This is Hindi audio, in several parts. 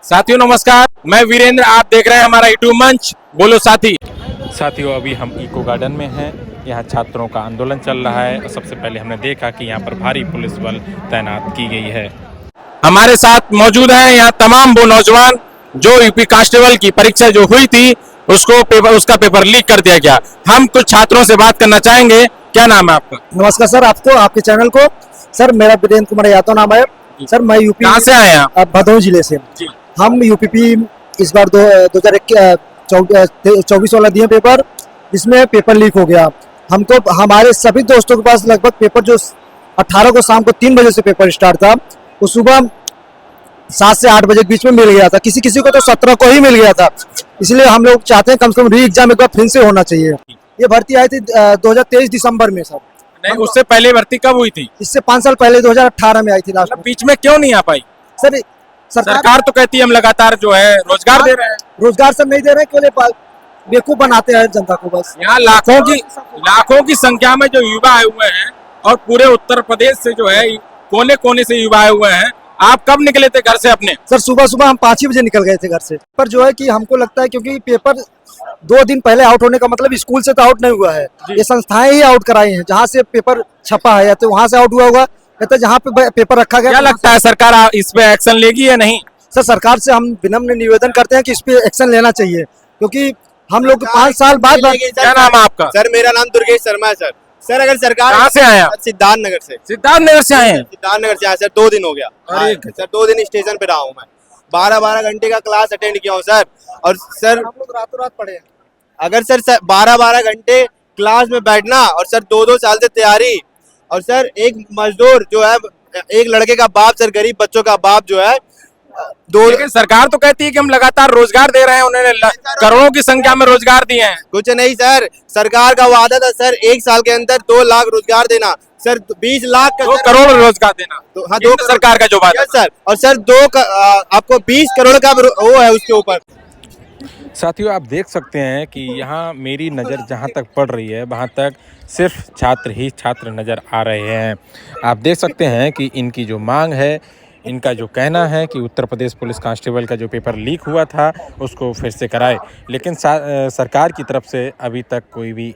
साथियों नमस्कार, मैं वीरेंद्र। आप देख रहे हैं हमारा यूट्यूब मंच बोलो साथी। साथियों अभी हम इको गार्डन में हैं। यहाँ छात्रों का आंदोलन चल रहा है और सबसे पहले हमने देखा कि यहाँ पर भारी पुलिस बल तैनात की गई है। हमारे साथ मौजूद हैं यहाँ तमाम वो नौजवान जो यूपी कांस्टेबल की परीक्षा जो हुई थी उसका पेपर लीक कर दिया गया। हम कुछ छात्रों से बात करना चाहेंगे। क्या नाम है आपका? नमस्कार सर, आपको आपके चैनल को। सर मेरा वीरेंद्र कुमार यादव नाम है सर। मैं यूपी कहाँ से आए हैं आप? भदोही जिले से। हम यूपीपी इस बार 2024 वाला दिए पेपर, जिसमें पेपर लीक हो गया। हमको हमारे सभी दोस्तों के पास लगभग पेपर जो 18 को शाम को 3 बजे से पेपर स्टार्ट था, वो सुबह 7 से 8 बजे के बीच में मिल गया था। किसी किसी को तो 17 को ही मिल गया था। इसलिए हम लोग चाहते हैं कम से कम री एग्जाम एक बार फिर से होना चाहिए। ये भर्ती आई थी 2023 दिसंबर में सर। नहीं, उससे पहले भर्ती कब हुई थी? इससे 5 साल पहले 2018 में आई थी लास्ट। बीच में क्यों नहीं आ पाई? सर सरकार तो कहती है हम लगातार जो है रोजगार दे रहे हैं। रोजगार सब नहीं दे रहे, केवल बेवकूफ बनाते हैं जनता को बस। यहाँ लाखों की संख्या में जो युवा आए हुए हैं और पूरे उत्तर प्रदेश से जो है कोने कोने से युवा आए हुए हैं। आप कब निकले थे घर से अपने? सर सुबह हम 5 ही बजे निकल गए थे घर से। पर जो है कि हमको लगता है क्योंकि पेपर 2 दिन पहले आउट होने का मतलब स्कूल से तो आउट नहीं हुआ है, ये संस्थाएं ही आउट कराई हैं। जहाँ से पेपर छपा है या तो वहां से आउट हुआ होगा या तो जहाँ पे पेपर रखा गया। क्या लगता है सरकार इस पे एक्शन लेगी या नहीं? सर सरकार से हम विनम्र निवेदन करते हैं कि इस पे एक्शन लेना चाहिए, क्योंकि हम लोग 5 साल बाद। क्या नाम है आपका? सर मेरा नाम दुर्गेश शर्मा है सर। सर अगर सरकार कहाँ से आए आप? सिद्धार्थनगर से। सिद्धार्थनगर से आए हैं? सिद्धार्थनगर से आए सर। 2 दिन हो गया। अरे सर 2 दिन स्टेशन पे रहा हूँ मैं। 12 घंटे का क्लास अटेंड किया हूँ सर। और सर हम लोग रातों रात पढ़े हैं। अगर सर 12 घंटे क्लास में बैठना और सर 2 साल से तैयारी, और सर एक मजदूर जो है, एक लड़के का बाप सर, गरीब बच्चों का बाप जो है लेकिन सरकार तो कहती है कि हम लगातार रोजगार दे रहे हैं। उन्होंने करोड़ों की संख्या में रोजगार दिए हैं। कुछ नहीं सर, सरकार का वादा था सर 1 साल के अंदर 2 लाख रोजगार देना। सर 20 लाख का 2 करोड़ रोजगार देना। तो हाँ, 2 सरकार का जो वादा सर। और सर आपको 20 करोड़ का वो है उसके ऊपर। साथियों आप देख सकते हैं कि यहाँ मेरी नज़र जहाँ तक पड़ रही है वहाँ तक सिर्फ छात्र ही छात्र नज़र आ रहे हैं। आप देख सकते हैं कि इनकी जो मांग है, इनका जो कहना है कि उत्तर प्रदेश पुलिस कांस्टेबल का जो पेपर लीक हुआ था उसको फिर से कराए, लेकिन सरकार की तरफ से अभी तक कोई भी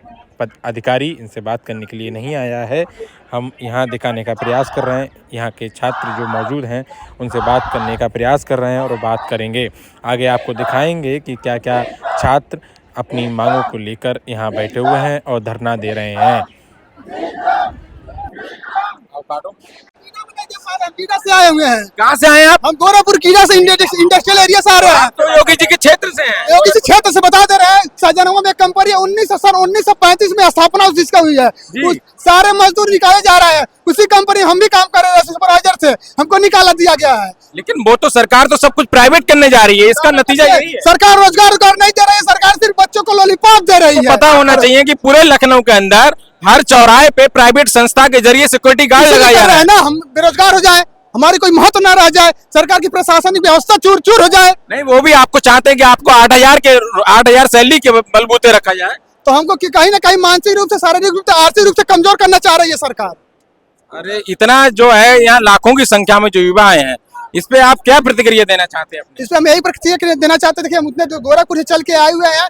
अधिकारी इनसे बात करने के लिए नहीं आया है। हम यहाँ दिखाने का प्रयास कर रहे हैं, यहाँ के छात्र जो मौजूद हैं उनसे बात करने का प्रयास कर रहे हैं और बात करेंगे। आगे आपको दिखाएंगे कि क्या क्या छात्र अपनी मांगों को लेकर यहाँ बैठे हुए हैं और धरना दे रहे हैं। कीड़ा से आए हुए हैं। कहाँ से आए आप? हम गोरखपुर कीड़ा से इंडस्ट्रियल एरिया से आ रहे हैं। तो योगी जी के क्षेत्र से हैं? योगी जी क्षेत्र से बता दे रहे हैं। सजनवा में कंपनी 1935 में स्थापना जिसका हुई है, सारे मजदूर निकाले जा रहे हैं। उसी कंपनी हम भी काम कर रहे हैं, सुपरवाइजर से हमको निकाला दिया गया है। लेकिन वो तो सरकार तो सब कुछ प्राइवेट करने जा रही है, इसका नतीजा यही है। सरकार रोजगार नहीं दे रही है, सरकार सिर्फ बच्चों को लॉलीपॉप दे रही है। पता होना चाहिए कि पूरे लखनऊ के अंदर हर चौराहे पे प्राइवेट संस्था के जरिए सिक्योरिटी गार्ड लगाया जा रहा है ना। हम बेरोजगार हो जाए, हमारी कोई महत्व न रह जाए, सरकार की प्रशासनिक व्यवस्था चूर चूर हो जाए। नहीं, वो भी आपको चाहते हैं कि आपको 8,000 सैलरी के बलबूते रखा जाए। तो हमको कहीं ना कहीं मानसिक रूप से, शारीरिक रूप से, आर्थिक रूप से कमजोर करना चाह रही है सरकार। अरे इतना जो है यहाँ लाखों की संख्या में जो युवा आए हैं, इस पे आप क्या प्रतिक्रिया देना चाहते हैं? इस पे हम यही प्रतिक्रिया देना चाहते हैं। देखिए हम उतने गोरखपुर से चल के आए हुए हैं,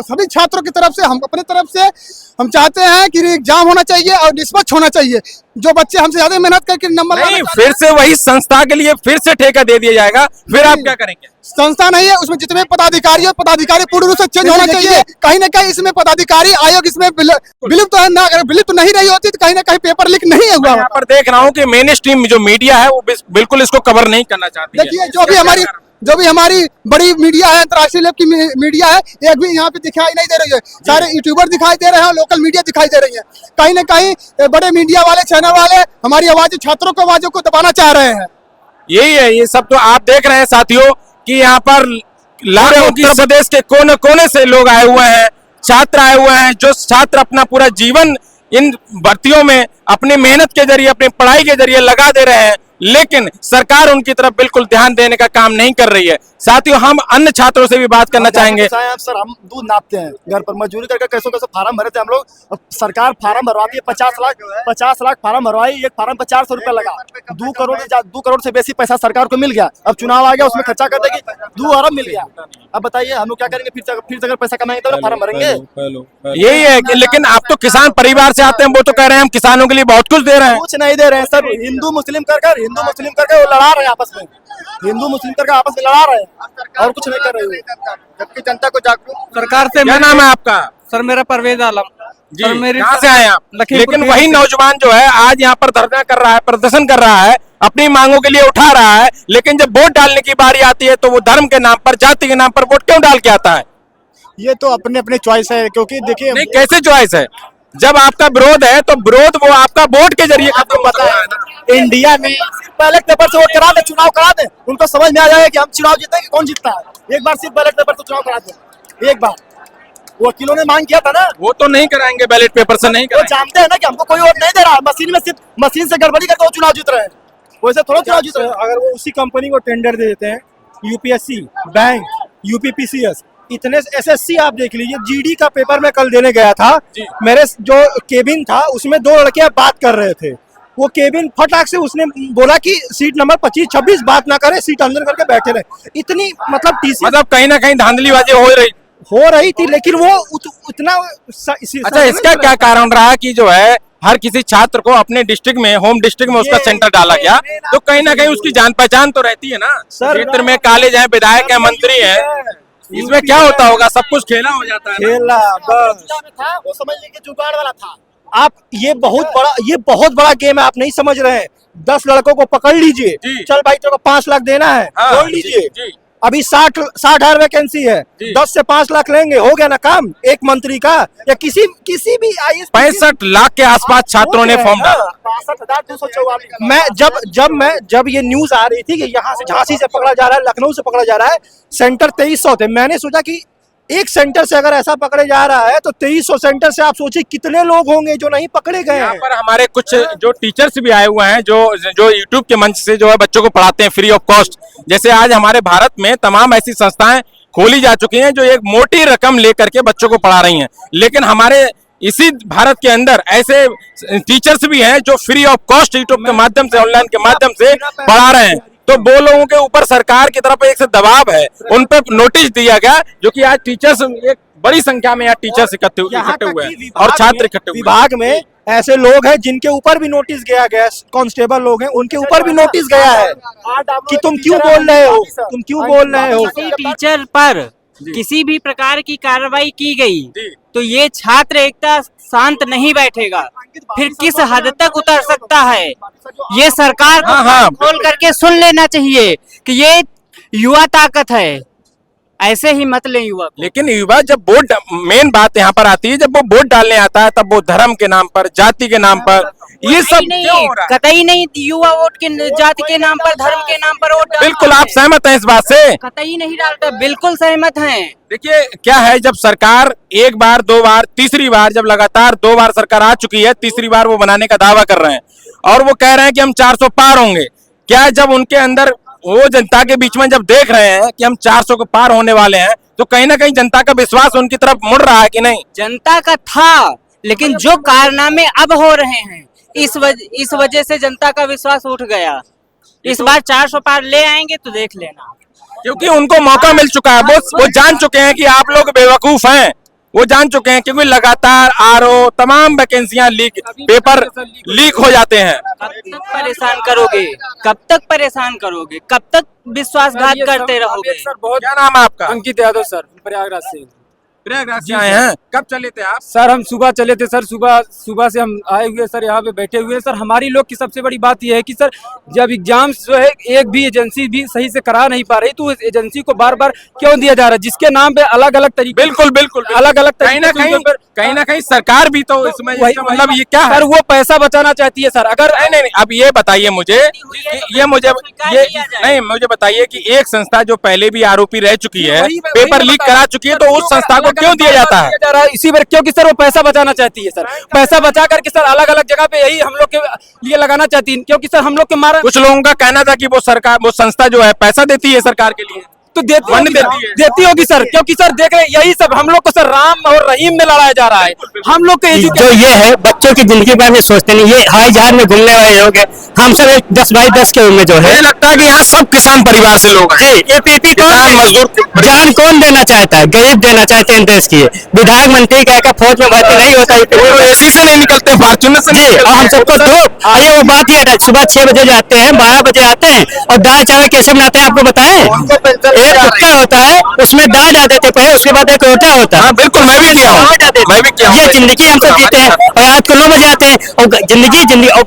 सभी छात्रों की तरफ से, हम अपने तरफ से हम चाहते हैं कि एग्जाम होना चाहिए और निष्पक्ष होना चाहिए। जो बच्चे हमसे ज्यादा मेहनत करके नंबर नहीं, फिर से वही संस्था के लिए फिर से ठेका दे दिया जाएगा, फिर आप क्या करेंगे? संस्था नहीं है, उसमें जितने पदाधिकारी पूर्ण रूप से चेंज होना चाहिए। कहीं ना कहीं इसमें पदाधिकारी आयोग इसमें विलुप्त है ना। अगर विलुप्त नहीं रही होती तो कहीं ना कहीं पेपर लीक नहीं हुआ। यहाँ पर देख रहा हूँ कि मेन स्ट्रीम जो मीडिया है वो बिल्कुल इसको कवर नहीं करना चाहती है। देखिए जो भी हमारी बड़ी मीडिया है, अंतर्राष्ट्रीय लेवल की मीडिया है, एक भी यहाँ पे दिखाई नहीं दे रही है। सारे यूट्यूबर दिखाई दे रहे हैं, लोकल मीडिया दिखाई दे रही है। कहीं ना कहीं बड़े मीडिया वाले, चैनल वाले हमारी आवाज, छात्रों की आवाजों को दबाना चाह रहे हैं। यही है, ये सब तो आप देख रहे हैं साथियों कि यहाँ पर लाखों उत्तर प्रदेश के कोने कोने से लोग आए हुए हैं, छात्र आए हुए हैं, जो छात्र अपना पूरा जीवन इन भर्तियों में अपनी मेहनत के जरिए, अपनी पढ़ाई के जरिए लगा दे रहे हैं। लेकिन सरकार उनकी तरफ बिल्कुल ध्यान देने का काम नहीं कर रही है। साथियों, हम अन्य छात्रों से भी बात करना चाहेंगे। सर हम दूध नापते हैं घर पर, मजदूरी करके कैसे कैसे फार्म भरे थे हम लोग। अब सरकार फार्म भरवाती है 50 लाख फार्म भरवाई, एक फार्म पर 400 रुपया लगा। 2 करोड़ से बेसी पैसा सरकार को मिल गया। अब चुनाव आ गया, उसमें खर्चा कर देगी, 2 अरब मिल गया। अब बताइए हम लोग क्या करेंगे? फिर से अगर पैसा कमाएंगे तो फार्म भरेंगे। यही है कि लेकिन आप तो किसान परिवार से आते हैं, वो तो कह रहे हैं हम किसानों के लिए बहुत कुछ दे रहे हैं। कुछ नहीं दे रहे हैं सर। हिंदू मुस्लिम कर वो लड़ा रहे हैं आपस में, हिंदू मुस्लिम करके आपस में लड़ा रहे हैं और कुछ नहीं कर रहे हैं। जबकि जनता को जागरूक सरकार से। क्या नाम है आपका? सर मेरा परवेज आलम। जी, सर मेरी कहाँ से आए आप? लखीमपुर लेकिन खीरी वही से। नौजवान जो है आज यहाँ पर धरना कर रहा है, प्रदर्शन कर रहा है, अपनी मांगों के लिए उठा रहा है, लेकिन जब वोट डालने की बारी आती है तो वो धर्म के नाम पर, जाति के नाम पर वोट क्यों डाल के आता है? ये तो अपने अपने चॉइस है, क्योंकि देखिए नहीं, कैसे चॉइस है? जब आपका विरोध है तो विरोध वो आपका वोट के जरिए खत्म होता है। इंडिया में बैलेट पेपर से वोट करा दे, चुनाव करा दे, उनको समझ में आ जाएगा कि हम चुनाव जीते कि कौन जीतता है। एक बार सिर्फ बैलेट पेपर से चुनाव करा दे, एक बार। वकीलों ने मांग किया था ना, वो तो नहीं कराएंगे, बैलेट पेपर से नहीं वो कराएंगे। जानते हैं ना कि हमको कोई वोट नहीं दे रहा है। मशीन से गड़बड़ी करके वो चुनाव जीत रहे हैं, वैसे थोड़ा चुनाव जीत रहे हैं। अगर वो उसी कंपनी को टेंडर दे देते हैं, यूपीएससी, बैंक, यूपीपीसीएस, इतने एसएससी आप देख लीजिए। जीडी का पेपर मैं कल देने गया था, मेरे जो केबिन था उसमें 2 लड़के बात कर रहे थे। वो केबिन फटाक से उसने बोला कि सीट नंबर 25-26 बात ना करे, सीट अंदर करके बैठे रहे। इतनी मतलब टीसी मतलब कहीं ना कहीं धांधलीबाजी हो रही थी, लेकिन वो उतना अच्छा, इसका क्या कारण रहा कि जो है हर किसी छात्र को अपने डिस्ट्रिक्ट में, होम डिस्ट्रिक्ट में उसका सेंटर डाला गया, तो कहीं ना कहीं उसकी जान पहचान तो रहती है ना। क्षेत्र में कॉलेज है, विधायक है, मंत्री है, इसमें क्या होता होगा? सब कुछ खेला हो जाता है ना। खेला बस। था वो समझ लीजिए जुगाड़ वाला था। आप ये बहुत बड़ा गेम है, आप नहीं समझ रहे हैं। 10 लड़कों को पकड़ लीजिए, जी। चल भाई तेरे को 5 लाख देना है, हाँ, बोल लीजिए। जी। अभी 60,000 वैकेंसी है, जी। 10 से 5 लाख लेंगे, हो गया ना काम एक मंत्री का या किसी भी आईएएस। 65 लाख के आसपास छात्रों ने फॉर्म डाला। 6244। जब ये न्यूज आ रही थी कि यहाँ से झांसी से पकड़ा जा रहा है, लखनऊ से पकड़ा जा रहा है, सेंटर 2300 थे। मैंने सोचा कि एक सेंटर से अगर ऐसा पकड़े जा रहा है तो 2300 सेंटर से आप सोचिए कितने लोग होंगे जो नहीं पकड़े गए यहाँ हैं। पर हमारे कुछ जो टीचर्स भी आए हुए हैं, जो यूट्यूब के मंच से जो है बच्चों को पढ़ाते हैं फ्री ऑफ कॉस्ट। जैसे आज हमारे भारत में तमाम ऐसी संस्थाएं खोली जा चुकी हैं जो एक मोटी रकम लेकर के बच्चों को पढ़ा रही हैं, लेकिन हमारे इसी भारत के अंदर ऐसे टीचर्स भी हैं जो फ्री ऑफ कॉस्ट यूट्यूब के माध्यम से, ऑनलाइन के माध्यम से पढ़ा रहे हैं। तो वो लोगों के ऊपर सरकार की तरफ एक से दबाव है, उन पर नोटिस दिया गया, जो कि आज टीचर्स एक बड़ी संख्या में यहाँ टीचर्स इकट्ठे हुए हैं और छात्र इकट्ठे हुए हैं। विभाग में ऐसे लोग हैं जिनके ऊपर भी नोटिस गया गया, कांस्टेबल लोग हैं, उनके ऊपर भी नोटिस गया है कि तुम क्यों बोल रहे हो, तुम क्यों बोल रहे हो। किसी टीचर पर किसी भी प्रकार की कार्रवाई की गई तो ये छात्र एकता शांत नहीं बैठेगा, फिर किस हद तक उतर सकता है ये सरकार को हाँ। खोल करके सुन लेना चाहिए कि ये युवा ताकत है, ऐसे ही मत ले युवा को। लेकिन युवा जब वोट, मेन बात यहाँ पर आती है, जब वो वोट डालने आता है तब वो धर्म के नाम पर, जाति के नाम पर, ये सब क्यों हो रहा है? कतई नहीं, युवा वोट के जाति के नाम पर, धर्म के नाम पर वोट डालता बिल्कुल, है। आप सहमत हैं इस बात से? कतई नहीं डालता, बिल्कुल सहमत हैं। देखिए क्या है, जब सरकार एक बार, 2 बार, तीसरी बार, जब लगातार 2 बार सरकार आ चुकी है, तीसरी बार वो बनाने का दावा कर रहे हैं और वो कह रहे हैं कि हम 400 पार होंगे। क्या जब उनके अंदर, वो जनता के बीच में जब देख रहे हैं कि हम 400 को पार होने वाले हैं, तो कहीं ना कहीं जनता का विश्वास उनकी तरफ मुड़ रहा है कि नहीं? जनता का था, लेकिन जो कारनामे अब हो रहे हैं इस वजह से जनता का विश्वास उठ गया। इस बार 400 पार ले आएंगे तो देख लेना, क्योंकि उनको मौका मिल चुका है। वो जान चुके हैं कि आप लोग बेवकूफ हैं, वो जान चुके हैं, क्योंकि लगातार आरओ तमाम वैकेंसियां लीक, पेपर लीक हो जाते हैं। कब तक परेशान करोगे, कब तक परेशान करोगे, कब तक विश्वासघात करते रहोगे। क्या नाम है आपका? अंकित यादव सर, प्रयागराज से। प्रयागराज से आए हैं, कब चले थे आप? सर हम सुबह चले थे सर, सुबह से हम आए हुए सर, यहाँ पे बैठे हुए सर। हमारी लोग की सबसे बड़ी बात यह है कि सर जब एग्जाम्स जो है एक भी एजेंसी भी सही से करा नहीं पा रही, तो उस एजेंसी को बार बार क्यों दिया जा रहा है, जिसके नाम पे अलग अलग तरीके, बिल्कुल अलग अलग कहीं ना कहीं सरकार भी तो इसमें, मतलब ये क्या है? सर वो पैसा बचाना चाहती है सर। अगर नहीं, अब ये बताइए मुझे, मुझे बताइए कि एक संस्था जो पहले भी आरोपी रह चुकी है, पेपर लीक करा चुकी है, तो उस संस्था को क्यों दिया जाता है? जा रहा है इसी पर, क्योंकि सर वो पैसा बचाना चाहती है सर। पैसा बचा करके सर अलग अलग जगह पे यही हम लोग के लिए लगाना चाहती है, क्योंकि सर हम लोग के मारा कुछ लोगों का कहना था कि वो सरकार, वो संस्था जो है पैसा देती है सरकार के लिए, तो देती होगी सर, क्योंकि सर देख रहे यही सब हम लोग को सर राम और रहीम में लड़ाया जा रहा है। हम लोग के जो ये है बच्चों की जिंदगी बारे में सोचते नहीं, ये हवाई जहाज में घूमने वाले लोग हैं। हम सब एक 10 बाई 10 के उम्र में जो है, मुझे लगता है कि यहाँ सब किसान परिवार से लोग हैं। ये पीपी किसान मजदूर जान कौन देना चाहता है? गरीब देना चाहते हैं देश की। विधायक मंत्री का फौज में भर्ती नहीं होता है, वो एसी से नहीं निकलते, फॉर्च्यूनर से जी। और हम सबको धूप आइए, वो बात ये है, सुबह 6 बजे जाते हैं, 12 बजे आते हैं, और दाल चावल कैसे बनाते हैं आपको बताएं? एक कुत्ता होता है, उसमें दाल डाल देते पहले, उसके बाद एक रोटा होता है। हाँ बिल्कुल, मैं भी किया हूँ, मैं भी किया हूँ। ये जिंदगी हम सब जीते हैं, और रात को 9 बजे आते हैं, और जिंदगी और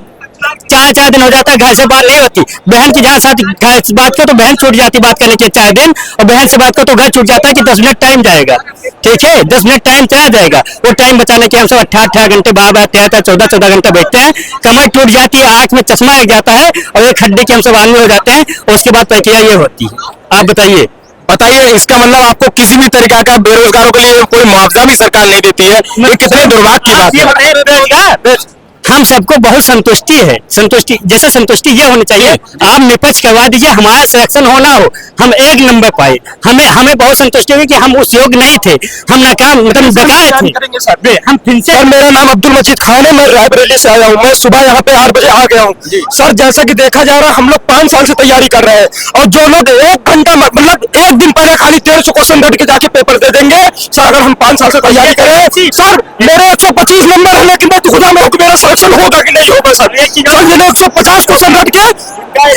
4 दिन हो जाता है, घर से बात नहीं होती। बहन की जहाँ साथ घर से बात करो तो बहन छूट जाती बात करने के 4 दिन, और बहन से बात करो तो घर छूट जाता है कि 10 मिनट टाइम जाएगा। ठीक है, 10 मिनट टाइम चला जाएगा, वो टाइम बचाने के हम सब 18 घंटे 12 14 घंटे बैठते हैं। कमर टूट जाती है, आंख में चश्मा लग जाता है, और एक खड्डे के हम सब आदमी हो जाते हैं, और उसके बाद प्रक्रिया ये होती है। आप बताइए। इसका मतलब आपको किसी भी तरीका का बेरोजगारों के लिए कोई मुआवजा भी सरकार नहीं देती है, ये कितने दुर्भाग्य की बात ये है। बताइए बेरोजगार, हम सबको बहुत संतुष्टि है। संतुष्टि जैसे संतुष्टि ये होनी चाहिए, आप निपक्ष करवा दीजिए, हमारा सिलेक्शन होना हो, हम 1 नंबर पाए, हमें बहुत संतुष्टि हुई कि हम उस योग्य नहीं थे, हम नाकाम मतलब बेकार थे। हम फिर से, मेरा नाम अब्दुल मजीद खान है, मैं रायबरेली से आया हूँ। मैं सुबह यहाँ पे 8 बजे आ गया हूँ। सर जैसा कि देखा जा रहा है, हम लोग 5 साल से तैयारी कर रहे हैं, और जो लोग 1 घंटा मतलब 1 दिन पहले खाली 150 क्वेश्चन रट के जाके पेपर दे देंगे। सर अगर हम 5 साल से तैयारी करें, सर मेरे 125 नंबर है, लेकिन मैं खुदा में मेरा सिलेक्शन होगा कि नहीं होगा सर। ये लोग 150 क्वेश्चन रट के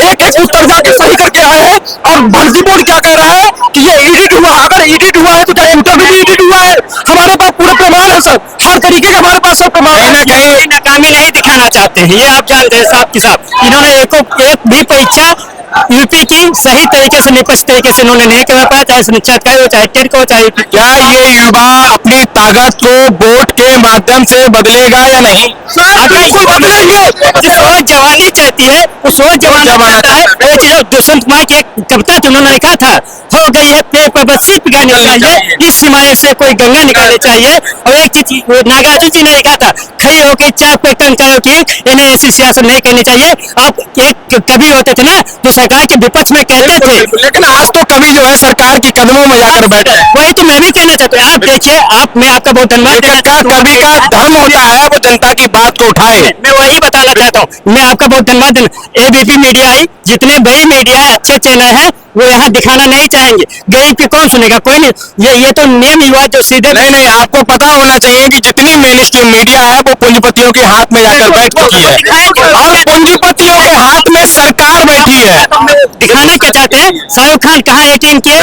एक उत्तर जाके सही करके आए हैं, और भर्ती बोर्ड क्या कह रहा है कि ये एडिट हुआ। अगर एडिट हुआ है तो क्या इंटरव्यू भी एडिट हुआ है? हमारे पास पूरे प्रमाण है सर, हर तरीके के हमारे पास सब प्रमाण है। कहीं नाकामी नहीं दिखाना चाहते हैं, ये आप जानते हैं साहब के साथ। इन्होंने एक भी परीक्षा यूपी की सही तरीके से निष्पक्ष तरीके से इन्होंने नहीं करवा पाया, चाहे समीक्षा हो, चाहे टेट हो, चाहे क्या ये युवा अपनी ताकत को वोट के माध्यम से बदलेगा या नहीं? बिल्कुल बदलेंगे। जो सोच जवानी चाहती है वो सोच जवानी चाहता है। वो चीज दुष्यंत कुमार की एक कविता थी, उन्होंने लिखा था, हो गई है पेड़ पर बस सिर्फ पिघानी चाहिए, इस हिमालय से कोई गंगा निकालनी चाहिए। और एक चीज नागार्जुन जी ने लिखा था, खड़ी होकर चाप पे कंकारों की, इन्हें ऐसी सियासत नहीं करनी चाहिए। आप एक कवि होते थे ना जो सरकार के विपक्ष में कहते थे, लेकिन आज तो कवि जो है सरकार के कदमों में जाकर बैठे हैं। वही तो मैं भी कहना चाहता हूँ। आप देखिए, मैं आपका बहुत धन्यवाद देना चाहता हूँ। कवि का धर्म होता है वो जनता की बात को उठाए। मैं वही बताना चाहता हूँ, मैं आपका बहुत धन्यवाद देना। एबीपी मीडिया आई, जितने बड़ी मीडिया है, अच्छे चैनल है, वो यहाँ दिखाना नहीं चाहेंगे। गरीब की कौन सुनेगा? कोई नहीं। ये तो नियम युवा जो सीधे नहीं, आपको पता होना चाहिए कि जितनी मेन स्ट्रीम मीडिया है वो पूंजीपतियों के हाथ में जाकर बैठ चुकी है, और पूंजीपतियों के हाथ में सरकार बैठी है। दिखाना क्या चाहते हैं? शाहरुख खान कहाँ ATM किया?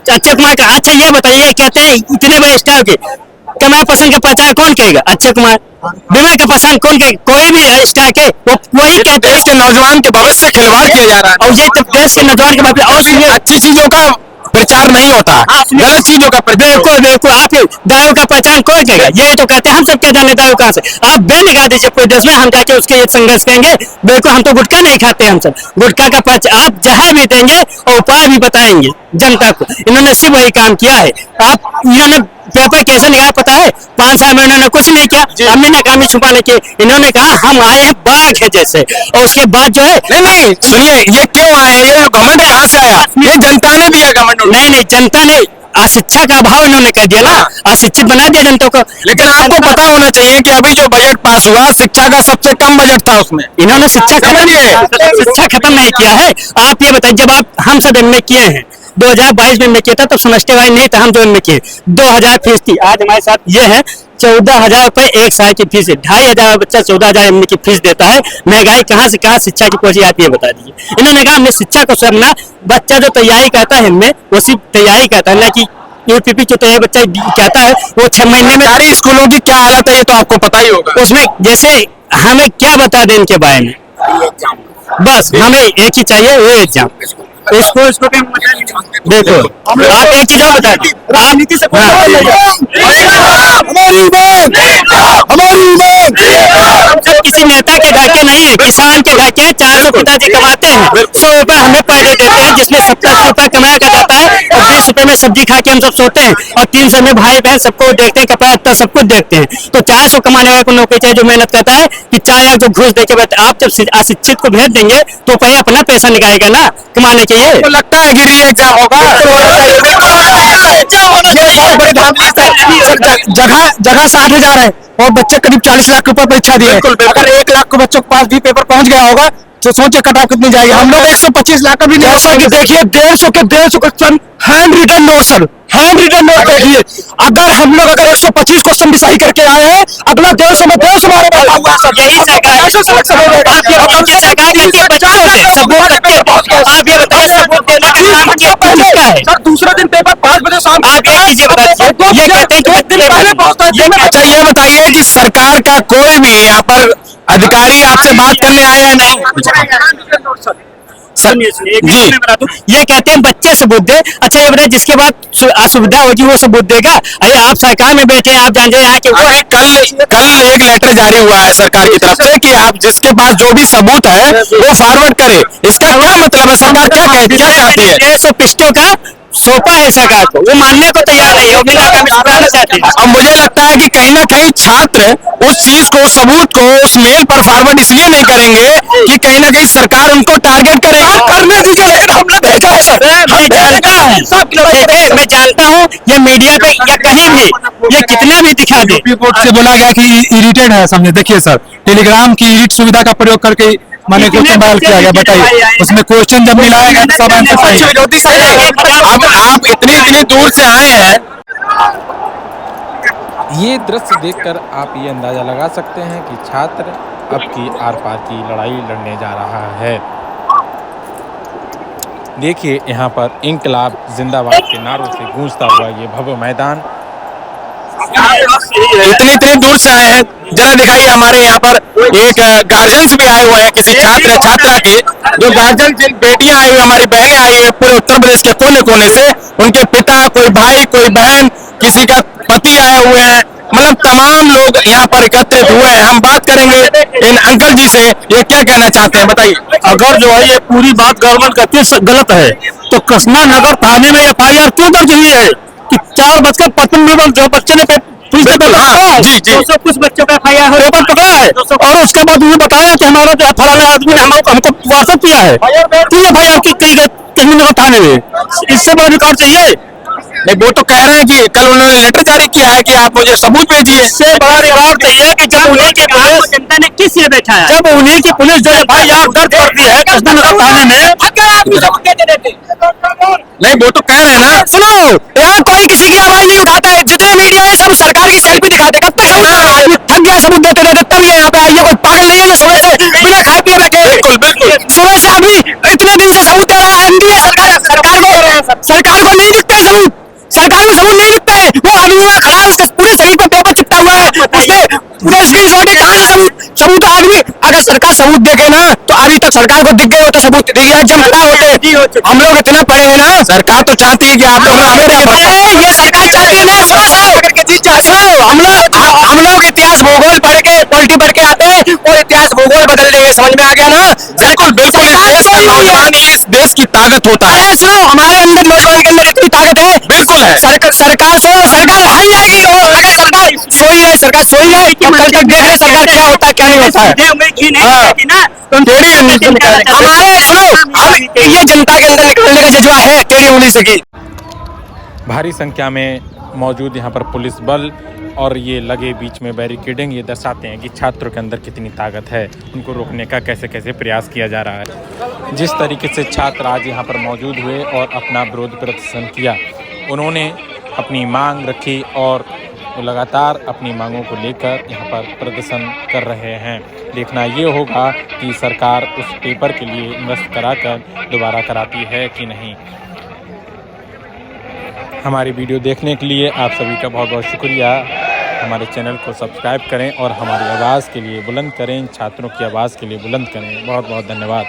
अक्षय कुमार का। अच्छा ये बताइए, कहते हैं इतने बड़े स्टार के कमल पसंद का प्रचार कौन करेगा? अक्षय कुमार। विवेक का पसंद कौन करेगा? कोई भी स्टार के वही कहते हैं। देश के नौजवान के भविष्य से खिलवाड़ किया जा रहा है, और ये तो देश के नौजवान के बात। और सुनिए, अच्छी चीजों का प्रचार नहीं होता, गलत चीजों का प्रचार। बिल्कुल आप दारू का पहचान कौन करेगा? यही तो कहते हैं, हम सब क्या जाने दारू कहाँ से। आप बैन लगा दीजिए पूरे देश में, हम जाके उसके लिए संघर्ष करेंगे। बिल्कुल, हम तो गुटखा नहीं खाते, हम सब गुटखा का आप जहर भी देंगे और उपाय भी बताएंगे जनता को। इन्होंने सिर्फ वही काम किया है। इन्होंने पेपर कैसे निकाला पता है? 5 साल में इन्होंने कुछ नहीं किया, हमने नाकामी छुपाने के। इन्होंने कहा हम आए हैं बाघ है जैसे, और उसके बाद जो है नहीं सुनिए, ये क्यों आए? ये गवर्नमेंट कहाँ से आया? ये जनता ने दिया गवर्नमेंट। नहीं, जनता ने अशिक्षा का अभाव इन्होंने कर दिया ना, अशिक्षित बना दिया जनता को। लेकिन आपको पता होना चाहिए कि अभी जो बजट पास हुआ, शिक्षा का सबसे कम बजट था उसमें। इन्होंने शिक्षा खत्म नहीं किया है। आप ये बताइए, जब हम सब MA किए हैं, 2022 में MA किया था, तब सेमेस्टर वाइज नहीं था, हम जो MA किए 2000 फीस थी। आज हमारे साथ ये है 14,000 रुपए 1 साल की फीस है। 2,500 बच्चा 14,000 MA की फीस देता है। महंगाई कहाँ से कहाँ शिक्षा की पहुंची, आप ये बता दीजिए। इन्होंने कहा हमने शिक्षा को सरना, बच्चा जो तैयारी करता है MA वो सिर्फ तैयारी करता है, ना कि यूपीपी जो तैयारी बच्चा कहता है वो 6 महीने में। सरकारी स्कूलों की क्या हालत है ये तो आपको पता ही होगा। उसमें जैसे हमें क्या बता दें इनके बारे में, बस हमें एक ही चाहिए, वो एग्जाम। इसको देखो, आप एक चीज और बता दें, राजनीति से किसी नेता के घर के नहीं है, किसान के घर के 400 पिताजी कमाते हैं, 100 रुपए हमें पहले देते हैं, जिसमें 70 रुपए कमाया का जाता है और 20 रुपए में सब्जी खा के हम सब सोते हैं और 300 में भाई बहन सबको देखते हैं, कपड़ा लत्ता सब कुछ देखते हैं। तो 400 कमाने वाले को नौकरी चाहिए जो मेहनत करता है कि 4 लाख जो घूस देके बैठे। आप जब अशिक्षित को भेज देंगे तो पहले अपना पैसा निकालेगा ना कमाने के लिए। तो लगता है कि री एग्जाम होगा। जगह 60,000 है और बच्चे करीब 40 लाख रुपए परीक्षा दिए। अगर 1 लाख को बच्चों के पास भी पेपर पहुंच गया होगा तो सोचे कट ऑफ कितनी जाएगी। हम लोग 125 लाख का भी नहीं। जैसा कि देखिए 150 question handwritten note sir, handwritten note देखिए। अगर हम लोग 125 क्वेश्चन भी सही करके आए हैं, अगला 150 में 150 हमारे बैठा हुआ है सर। यही सरकार ऐसे सिलेक्शन हो जाएगा। सरकार करती है बच्चों से सबूत करती है। आप ये बताइए सबूत देना किसका है? सर दूसरा दिन पेपर 5 बजे शाम को आप ये चीजें बताइए, ये कहते हैं कि पहले पहुंचता है। अच्छा ये बताइए कि सरकार का कोई भी यहाँ पर अधिकारी आपसे बात करने आया है नहीं? जी ये कहते हैं बच्चे सबूत दे। अच्छा ये बताइए जिसके बाद असुविधा होगी वो सबूत देगा? अरे आप सरकार में बैठे हैं, आप जान रहे हैं कि कल एक लेटर जारी हुआ है सरकार की तरफ से कि आप जिसके पास जो भी सबूत है वो फॉरवर्ड करे। इसका क्या मतलब है? सरकार क्या चाहती है? 150 पृष्ठों का सौंपा है सरकार को, वो मानने को तैयार नहीं है, वो बिना काम चुकाना चाहते हैं। अब मुझे लगता है कि कहीं ना कहीं छात्र उस चीज को, सबूत को उस मेल पर फॉरवर्ड इसलिए नहीं करेंगे कि कहीं ना कहीं सरकार उनको टारगेट करेगी। करने दीजिए, लेकिन हमने भेजा है सर। मैं जानता हूँ, देखिए मैं जानता हूँ ये मीडिया पे या कहीं भी ये कितना भी दिखा दे। यूपी बोर्ड से बोला गया कि इरिटेड है, समझे। देखिए सर टेलीग्राम की इरिट सुविधा का प्रयोग करके मैंने क्वेश्चन डायल किया गया। बताइए उसमें क्वेश्चन जब मिलाया गया तो सब आंसर सही है। अब आप इतनी दूर से आए हैं। ये दृश्य देखकर आप ये अंदाजा लगा सकते हैं कि छात्र अब की आर पार की लड़ाई लड़ने जा रहा है। देखिए यहाँ पर इंकलाब जिंदाबाद के नारों से गूंजता हुआ ये भव्य मैदान। इतनी दूर से आए हैं, जरा दिखाइए। हमारे यहाँ पर एक गार्जियंस भी आए हुए हैं किसी छात्र छात्रा के, जो गार्जियन जिन बेटियां आई हुई, हमारी बहनें आई हुई है पूरे उत्तर प्रदेश के कोने कोने से। उनके पिता, कोई भाई, कोई बहन, किसी का पति आए हुए हैं, मतलब तमाम लोग यहाँ पर एकत्रित हुए हैं। हम बात करेंगे इन अंकल जी से, ये क्या कहना चाहते हैं बताइए। अगर जो है ये पूरी बात गवर्नमेंट कहती है गलत है तो कसमा नगर थाने में FIR क्यों दर्ज हुई है कि 4:55 मिनट जो बच्चे ने पुलिस ने पकड़ा जी जी, 200 कुछ बच्चों का FIR हो पेपर पकड़ा है और उसके बाद उन्हें बताया कि हमारा जो फलाना आदमी ने हमको व्हाट्सएप किया है। तो FIR की कहीं नगर थाने में, इससे बड़ा रिकॉर्ड चाहिए। नहीं वो तो कह रहे हैं कि कल उन्होंने लेटर जारी किया है कि आप मुझे सबूत भेजिए। इससे बड़ा रिकॉर्ड चाहिए कि जब उन्हीं के पुलिस, जनता ने किस लिए बैठा है? जब उन्हीं की पुलिस जो FIR दर्ज करती है कसमा नगर थाने में। नहीं वो तो कह रहे हैं ना। सुनो, यहाँ कोई किसी की आवाज नहीं उठाता है। जितने मीडिया है सब सरकार की सेल्फी दिखाते हैं। कब तक आदमी थक गया सबूत देते रहते, तब ये यहाँ पे आइए। कोई पागल नहीं है जो सुबह से बिना खाए पिए बैठे। बिल्कुल सुबह से आदमी इतने दिन से सबूत दे रहा है। NDA सरकार को नहीं दिखते सबूत, सरकार को सबूत नहीं दिखते। वो आदमी वहाँ खड़ा है, उसके पूरे शरीर पर पेपर चिपटा हुआ है, उसके पूरे स्क्रीनशॉट है। कहाँ है सबूत आदमी? अगर सरकार सबूत देखे ना तो अभी तक सरकार को दिख गए होते सबूत, एग्जाम खड़ा होते। हम लोग इतना पढ़े हैं ना, सरकार तो चाहती है कि आप ये सरकार चाहती है ना। हम लोग इतिहास भूगोल पढ़ के, पॉलिटी पढ़ के आते हैं और इतिहास भूगोल बदल देंगे, समझ में आ गया ना। बिल्कुल बिल्कुल, इस देश का नौजवान ही इस देश की ताकत होता है। अरे सुनो, हमारे अंदर नौजवान के अंदर इतनी ताकत है। बिल्कुल है। सरकार हाई आएगी और अगर सरकार सोई है, सरकार सोई है। कल तक देख रहे सरकार क्या होता है क्या नहीं होता है। हमारे सुनो, ये जनता के अंदर निकलने का जज्बा है टेढ़ी उंगली से की। भारी संख्या में मौजूद यहाँ पर पुलिस बल और ये लगे बीच में बैरिकेडिंग ये दर्शाते हैं कि छात्रों के अंदर कितनी ताकत है, उनको रोकने का कैसे कैसे प्रयास किया जा रहा है। जिस तरीके से छात्र आज यहाँ पर मौजूद हुए और अपना विरोध प्रदर्शन किया, उन्होंने अपनी मांग रखी और वो लगातार अपनी मांगों को लेकर यहाँ पर प्रदर्शन कर रहे हैं। देखना ये होगा कि सरकार उस पेपर के लिए इन्वेस्ट कराकर दोबारा कराती है कि नहीं। हमारी वीडियो देखने के लिए आप सभी का बहुत बहुत शुक्रिया। हमारे चैनल को सब्सक्राइब करें और हमारी आवाज़ के लिए बुलंद करें, छात्रों की आवाज़ के लिए बुलंद करें। बहुत बहुत धन्यवाद।